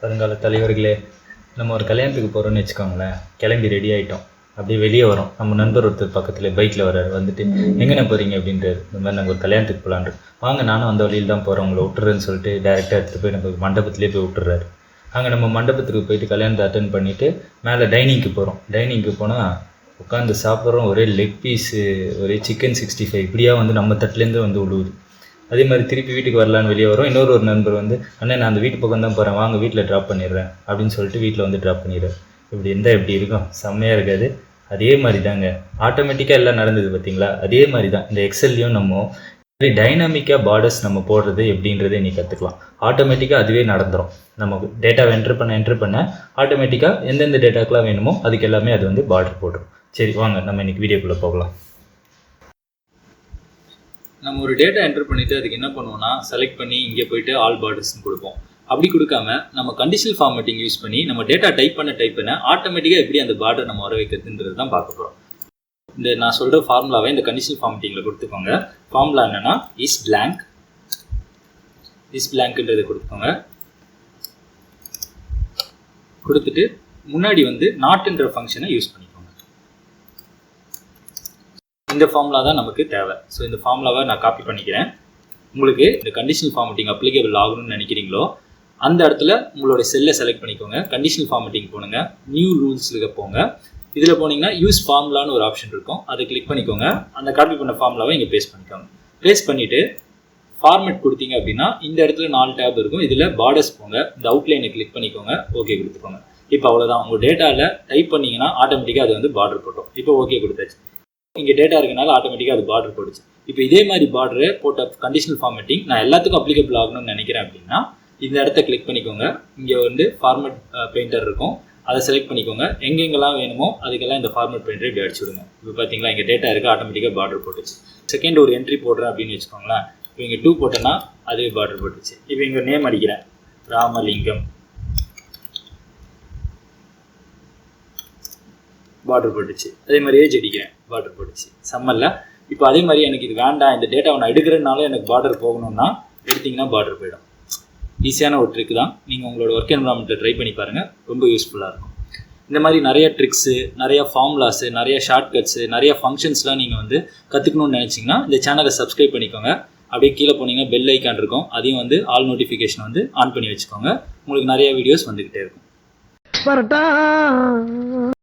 வருங்கால தலைவர்களே, நம்ம ஒரு கல்யாணத்துக்கு போகிறோன்னு வச்சுக்கோங்களேன். கிளம்பி ரெடி ஆகிட்டோம். அப்படியே வெளியே வரோம். நம்ம நண்பர் ஒருத்தர் பக்கத்தில் பைக்கில் வர்றாரு. வந்துட்டு எங்கேண்ணே போகிறீங்க அப்படின்றாரு. இந்த மாதிரி நாங்கள் ஒரு கல்யாணத்துக்கு போகலான்னு. வாங்க, நானும் அந்த வழியில் தான் போகிறேன், உங்களை விட்டுறேன்னு சொல்லிட்டு டேரெக்டாக எடுத்துகிட்டு போய் நம்ம மண்டபத்திலே போய் விட்டுறாரு. அங்கே நம்ம மண்டபத்துக்கு போயிட்டு கல்யாணத்தை அட்டன் பண்ணிவிட்டு மேலே டைனிங்க்கு போகிறோம். டைனிங்க்கு போனால் உட்காந்து சாப்பிட்றோம். ஒரே லெக் பீஸு, ஒரே சிக்கன் 65 இப்படியா வந்து நம்ம தட்டுலேருந்து வந்து விழுவுது. அதே மாதிரி திருப்பி வீட்டுக்கு வரலான்னு வெளியே வரும். ஒரு நண்பர் வந்து, அண்ணே நான் அந்த வீட்டு பக்கம் தான் போகிறேன், வாங்க வீட்டில் ட்ராப் பண்ணிடுறேன் அப்படின்னு சொல்லிட்டு வீட்டில் வந்து ட்ராப் பண்ணிடுறேன். இப்படி இருந்தால் எப்படி இருக்கும்? செம்மையாக இருக்காது? அதே மாதிரி தாங்க ஆட்டோமேட்டிக்காக எல்லாம் நடந்தது பார்த்தீங்களா? அதே மாதிரி தான் இந்த எக்ஸல்லையும் நம்ம டைனாமிக்காக பார்டர்ஸ் நம்ம போடுறது எப்படின்றத நீ கற்றுக்கலாம். ஆட்டோமேட்டிக்காக அதுவே நடந்துடும். நமக்கு டேட்டாவை என்ட்ரு பண்ண ஆட்டோமேட்டிக்காக எந்தெந்த டேட்டாக்கெலாம் வேணுமோ அதுக்கு எல்லாமே அது வந்து பார்டர் போடுறோம். சரி வாங்க நம்ம இன்றைக்கி வீடியோக்குள்ளே போகலாம். நம்ம ஒரு டேட்டா என்டர் பண்ணிவிட்டு அதுக்கு என்ன பண்ணுவோம்னா, செலக்ட் பண்ணி இங்கே போய்ட்டு ஆல் பார்டர்ஸ்னு கொடுப்போம். அப்படி கொடுக்காம நம்ம கண்டிஷனல் ஃபார்மேட்டிங் யூஸ் பண்ணி நம்ம டேட்டா டைப் பண்ண ஆட்டோமேட்டிக்காக எப்படி அந்த பார்டர் நம்ம வர வைக்கிறதுன்றது தான் பார்க்க போகிறோம். இந்த நான் சொல்கிற ஃபார்முலாவை இந்த கண்டிஷனல் ஃபார்மேட்டிங்கில் கொடுத்துக்கோங்க. ஃபார்முலா என்னென்னா இஸ் பிளாங்க்ன்றதை கொடுத்துக்கோங்க. கொடுத்துட்டு முன்னாடி வந்து நாட்ன்ற ஃபங்க்ஷனை யூஸ் பண்ணிக்கோங்க. இந்த ஃபார்முலா தான் நமக்கு தேவை. ஸோ இந்த ஃபார்முலாவை நான் காப்பி பண்ணிக்கிறேன். உங்களுக்கு இந்த கண்டிஷனல் ஃபார்மேட்டிங் அப்ளிகேபிள் ஆகணும்னு நினைக்கிறீங்களோ அந்த இடத்துல உங்களோட செல்லை செலக்ட் பண்ணிக்கோங்க. கண்டிஷனல் ஃபார்மேட்டிங் போனுங்க, நியூ ரூல்ஸுக்கு போங்க. இதில் போனீங்கன்னா யூஸ் ஃபார்முலான்னு ஒரு ஆப்ஷன் இருக்கும், அதை கிளிக் பண்ணிக்கோங்க. அந்த காப்பி பண்ண ஃபார்முலாவை இங்கே பேஸ்ட் பண்ணிக்கோங்க. பேஸ்ட் பண்ணிவிட்டு ஃபார்மேட் கொடுத்தீங்க அப்படின்னா இந்த இடத்துல 4 டேப் இருக்கும். இதில் பார்டர்ஸ் போங்க, இந்த அவுட்லைனை கிளிக் பண்ணிக்கோங்க, ஓகே கொடுத்துக்கோங்க. இப்போ அவ்வளோதான். உங்கள் டேட்டாவில் டைப் பண்ணிங்கன்னா ஆட்டோமேட்டிக்காக அது வந்து பார்டர் போட்டோம். இப்போ ஓகே கொடுத்தாச்சு. இங்கே டேட்டா இருக்கனால ஆட்டோமேட்டிக்காக அது பார்டர் போட்டுச்சு. இப்போ இதே மாதிரி பார்டரு போட்ட கண்டிஷனல் ஃபார்மேட்டிங் நான் எல்லாத்துக்கும் அப்ளிகபிள் ஆகணும்னு நினைக்கிறேன் அப்படின்னா இந்த இடத்த கிளிக் பண்ணிக்கோங்க. இங்கே வந்து ஃபார்மேட் பெயிண்டர் இருக்கும், அதை செலக்ட் பண்ணிக்கோங்க. எங்கெங்கெல்லாம் வேணுமோ அதுக்கெல்லாம் இந்த ஃபார்மேட் பெயிண்டரை இப்படி அடிச்சு விடுங்க. இப்போ பார்த்தீங்களா இங்கே டேட்டா இருக்குது, ஆட்டோமேட்டிக்காக பார்டர் போட்டுச்சு. செகண்ட் ஒரு என்ட்ரி போடுறேன் அப்படின்னு வச்சுக்கோங்களேன். இப்போ இங்கே 2 போட்டேன்னா அதே பார்டர் போட்டுச்சு. இப்போ இங்கே நேம் அடிக்கிறேன், ராமலிங்கம், பார்டர் போட்டுச்சு. அதே மாதிரி ஏஜ் அடிக்கிறேன், பார்டர் போட்டுச்சு. சம்மல்ல. இப்போ அதே மாதிரி எனக்கு இது வேண்டாம், இந்த டேட்டாவை நான் எடுக்கிறதுனால எனக்கு பார்டர் போகணும்னா எடுத்திங்கன்னா பார்டர் போயிடும். ஈஸியான ஒரு ட்ரிக் தான். நீங்கள் உங்களோட ஒர்க் என்விரான்மெண்ட்டை ட்ரை பண்ணி பாருங்கள், ரொம்ப யூஸ்ஃபுல்லாக இருக்கும். இந்த மாதிரி நிறைய ட்ரிக்ஸு, நிறைய ஃபார்முலாஸு, நிறைய ஷார்ட்கட்ஸு, நிறைய ஃபங்க்ஷன்ஸ்லாம் நீங்கள் வந்து கற்றுக்கணும்னு நினச்சிங்கன்னா இந்த சேனலை சப்ஸ்கிரைப் பண்ணிக்கோங்க. அப்படியே கீழே போனீங்கன்னா பெல் ஐக்கான் இருக்கும், அதையும் வந்து ஆல் நோட்டிஃபிகேஷன் வந்து ஆன் பண்ணி வச்சுக்கோங்க. உங்களுக்கு நிறைய வீடியோஸ் வந்துக்கிட்டே இருக்கும்.